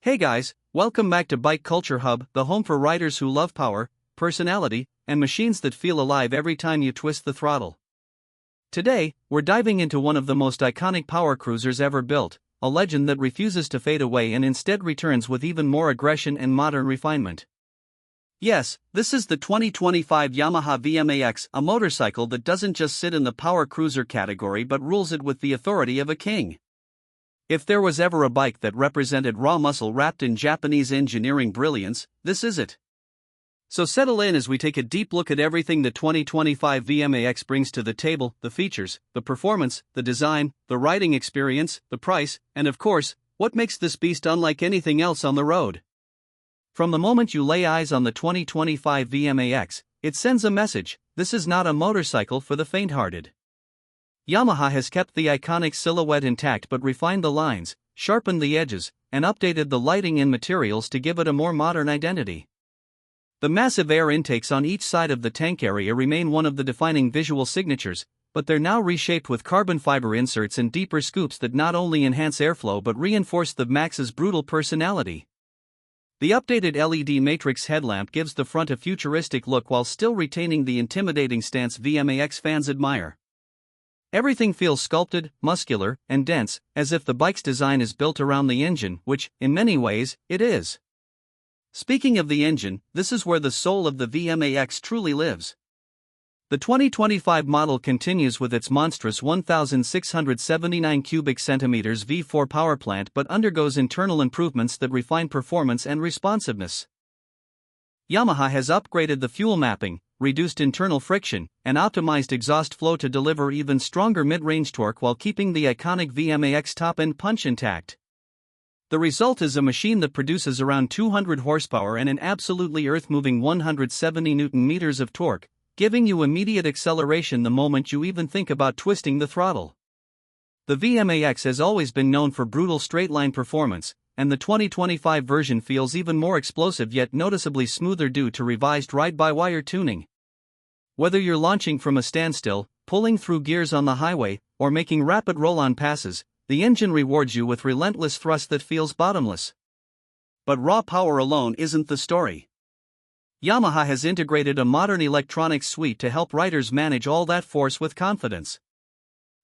Hey guys, welcome back to Bike Culture Hub, the home for riders who love power, personality, and machines that feel alive every time you twist the throttle. Today, we're diving into one of the most iconic power cruisers ever built, a legend that refuses to fade away and instead returns with even more aggression and modern refinement. Yes, this is the 2025 Yamaha VMAX, a motorcycle that doesn't just sit in the power cruiser category but rules it with the authority of a king. If there was ever a bike that represented raw muscle wrapped in Japanese engineering brilliance, this is it. So settle in as we take a deep look at everything the 2025 VMAX brings to the table: the features, the performance, the design, the riding experience, the price, and of course, what makes this beast unlike anything else on the road. From the moment you lay eyes on the 2025 VMAX, it sends a message: this is not a motorcycle for the faint-hearted. Yamaha has kept the iconic silhouette intact but refined the lines, sharpened the edges, and updated the lighting and materials to give it a more modern identity. The massive air intakes on each side of the tank area remain one of the defining visual signatures, but they're now reshaped with carbon fiber inserts and deeper scoops that not only enhance airflow but reinforce the Max's brutal personality. The updated LED matrix headlamp gives the front a futuristic look while still retaining the intimidating stance VMAX fans admire. Everything feels sculpted, muscular, and dense, as if the bike's design is built around the engine, which, in many ways, it is. Speaking of the engine, this is where the soul of the VMAX truly lives. The 2025 model continues with its monstrous 1,679 cubic centimeters V4 powerplant but undergoes internal improvements that refine performance and responsiveness. Yamaha has upgraded the fuel mapping, reduced internal friction, and optimized exhaust flow to deliver even stronger mid-range torque while keeping the iconic VMAX top-end punch intact. The result is a machine that produces around 200 horsepower and an absolutely earth-moving 170 Nm of torque, giving you immediate acceleration the moment you even think about twisting the throttle. The VMAX has always been known for brutal straight-line performance, and the 2025 version feels even more explosive yet noticeably smoother due to revised ride-by-wire tuning. Whether you're launching from a standstill, pulling through gears on the highway, or making rapid roll-on passes, the engine rewards you with relentless thrust that feels bottomless. But raw power alone isn't the story. Yamaha has integrated a modern electronics suite to help riders manage all that force with confidence.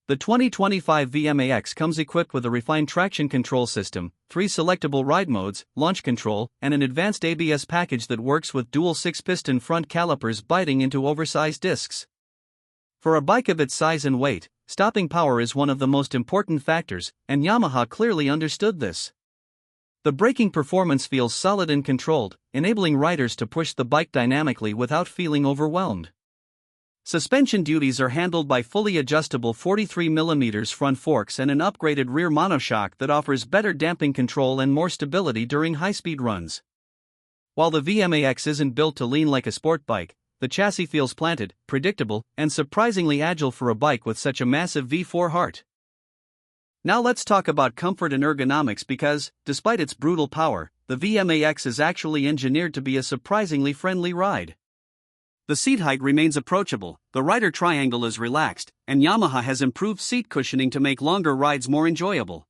The 2025 VMAX comes equipped with a refined traction control system, 3 selectable ride modes, launch control, and an advanced ABS package that works with dual 6-piston front calipers biting into oversized discs. For a bike of its size and weight, stopping power is one of the most important factors, and Yamaha clearly understood this. The braking performance feels solid and controlled, enabling riders to push the bike dynamically without feeling overwhelmed. Suspension duties are handled by fully adjustable 43mm front forks and an upgraded rear monoshock that offers better damping control and more stability during high-speed runs. While the VMAX isn't built to lean like a sport bike, the chassis feels planted, predictable, and surprisingly agile for a bike with such a massive V4 heart. Now let's talk about comfort and ergonomics because, despite its brutal power, the VMAX is actually engineered to be a surprisingly friendly ride. The seat height remains approachable, the rider triangle is relaxed, and Yamaha has improved seat cushioning to make longer rides more enjoyable.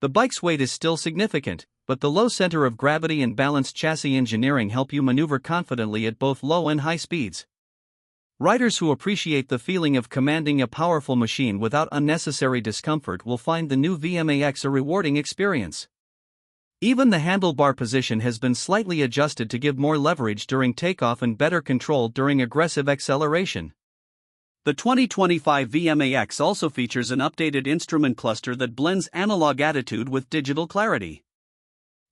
The bike's weight is still significant, but the low center of gravity and balanced chassis engineering help you maneuver confidently at both low and high speeds. Riders who appreciate the feeling of commanding a powerful machine without unnecessary discomfort will find the new VMAX a rewarding experience. Even the handlebar position has been slightly adjusted to give more leverage during takeoff and better control during aggressive acceleration. The 2025 VMAX also features an updated instrument cluster that blends analog attitude with digital clarity.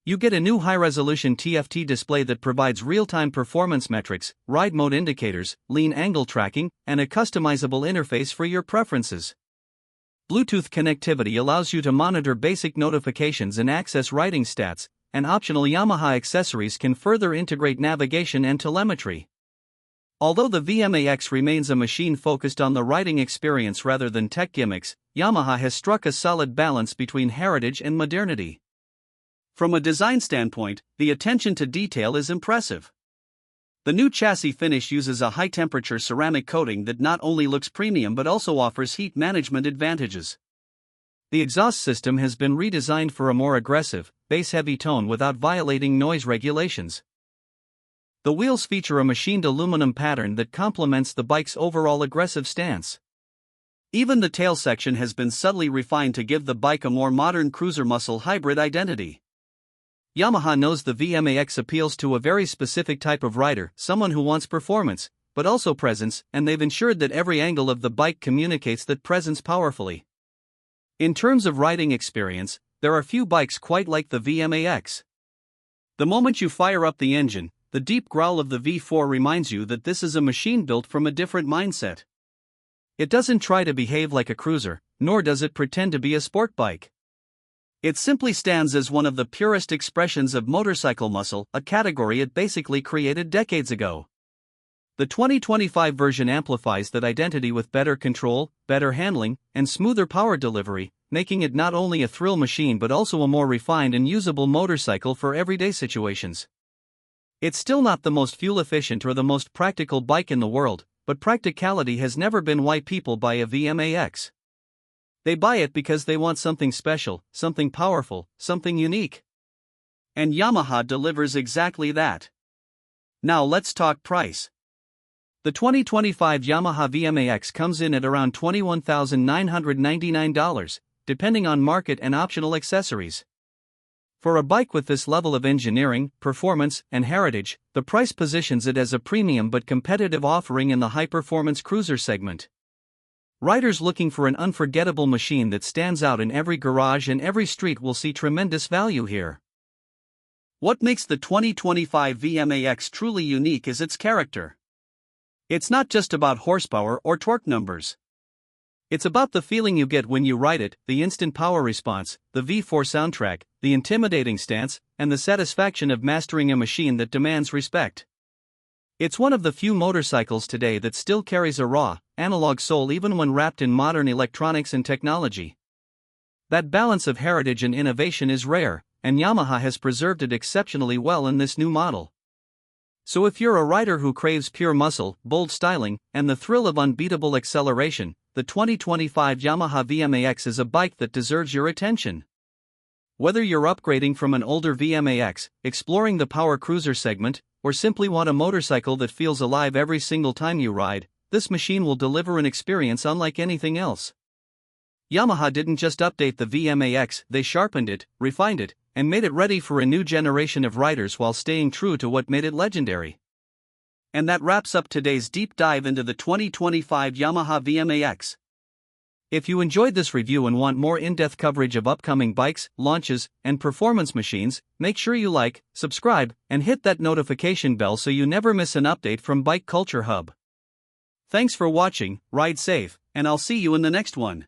You get a new high-resolution TFT display that provides real-time performance metrics, ride mode indicators, lean angle tracking, and a customizable interface for your preferences. Bluetooth connectivity allows you to monitor basic notifications and access riding stats, and optional Yamaha accessories can further integrate navigation and telemetry. Although the VMAX remains a machine focused on the riding experience rather than tech gimmicks, Yamaha has struck a solid balance between heritage and modernity. From a design standpoint, the attention to detail is impressive. The new chassis finish uses a high-temperature ceramic coating that not only looks premium but also offers heat management advantages. The exhaust system has been redesigned for a more aggressive, bass-heavy tone without violating noise regulations. The wheels feature a machined aluminum pattern that complements the bike's overall aggressive stance. Even the tail section has been subtly refined to give the bike a more modern cruiser muscle hybrid identity. Yamaha knows the VMAX appeals to a very specific type of rider, someone who wants performance, but also presence, and they've ensured that every angle of the bike communicates that presence powerfully. In terms of riding experience, there are few bikes quite like the VMAX. The moment you fire up the engine, the deep growl of the V4 reminds you that this is a machine built from a different mindset. It doesn't try to behave like a cruiser, nor does it pretend to be a sport bike. It simply stands as one of the purest expressions of motorcycle muscle, a category it basically created decades ago. The 2025 version amplifies that identity with better control, better handling, and smoother power delivery, making it not only a thrill machine but also a more refined and usable motorcycle for everyday situations. It's still not the most fuel-efficient or the most practical bike in the world, but practicality has never been why people buy a VMAX. They buy it because they want something special, something powerful, something unique. And Yamaha delivers exactly that. Now let's talk price. The 2025 Yamaha VMAX comes in at around $21,999, depending on market and optional accessories. For a bike with this level of engineering, performance, and heritage, the price positions it as a premium but competitive offering in the high-performance cruiser segment. Riders looking for an unforgettable machine that stands out in every garage and every street will see tremendous value here. What makes the 2025 VMAX truly unique is its character. It's not just about horsepower or torque numbers. It's about the feeling you get when you ride it, the instant power response, the V4 soundtrack, the intimidating stance, and the satisfaction of mastering a machine that demands respect. It's one of the few motorcycles today that still carries a raw, analog soul even when wrapped in modern electronics and technology. That balance of heritage and innovation is rare, and Yamaha has preserved it exceptionally well in this new model. So if you're a rider who craves pure muscle, bold styling, and the thrill of unbeatable acceleration, the 2025 Yamaha VMAX is a bike that deserves your attention. Whether you're upgrading from an older VMAX, exploring the power cruiser segment, or simply want a motorcycle that feels alive every single time you ride, this machine will deliver an experience unlike anything else. Yamaha didn't just update the VMAX, they sharpened it, refined it, and made it ready for a new generation of riders while staying true to what made it legendary. And that wraps up today's deep dive into the 2025 Yamaha VMAX. If you enjoyed this review and want more in-depth coverage of upcoming bikes, launches, and performance machines, make sure you like, subscribe, and hit that notification bell so you never miss an update from Bike Culture Hub. Thanks for watching, ride safe, and I'll see you in the next one.